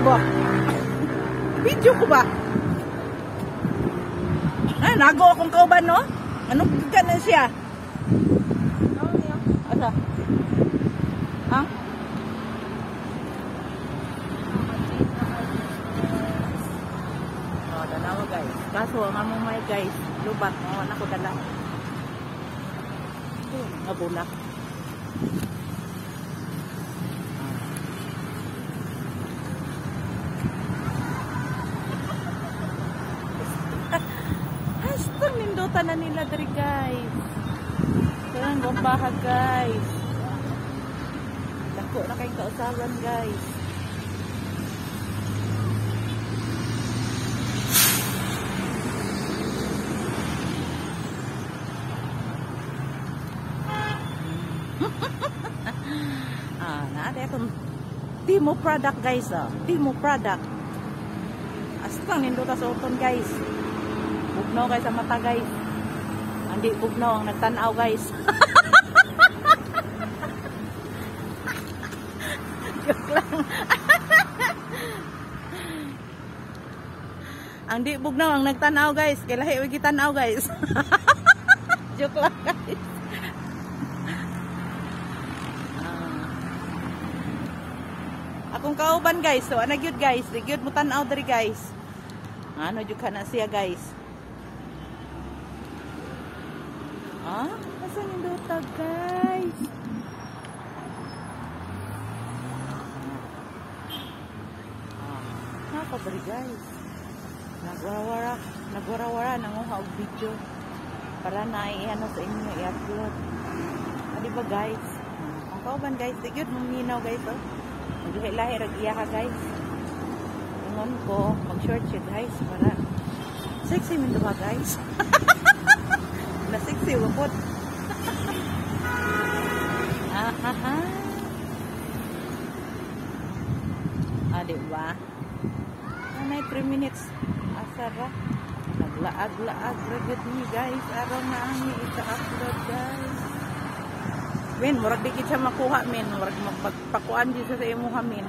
ba? Video ko ba? Ah, nago akong kauban, no? Anong gana siya? Asa? Ha? Oh, dalawa guys. Kaso, ang among may guys, lubat mo, anak ko dala. Nabulak. Hastang nindutan na nila dari guys. Kailan gambahag guys. Dako na kayong kausawan guys. Naade akong Timo product guys. Timo product. Astang nindutan sa uton guys. Bugnaw guys sa mata guys. Hindi bugnaw ang nagtanaw guys. Joke lang. Ang di bugnaw ang nagtanaw guys. Kaya lahi wagi tanaw guys. Joke lang guys. Akong kauban guys. So ana gyud guys. Di gyud mo tanaw diri guys. Ano jud kana siya guys. Ah, asan yung dota guys? Nakabari guys. Nagwara-wara nanguha og video para na i-ano sa inyo i-upload. Di ba guys? Ang kauban guys, tigid mong minaw guys oh. Maglahi rag iya ka guys. Ingon ko, mag-short siya guys para sexy min ba guys? Na sexy wapot. Diba? May 3 minutes asara. Naglaag-laag ragad ni guys. Araw na ang i-upload guys. Min, murag dikit siya makuha min. Murag magpakuan dito sa imuha min.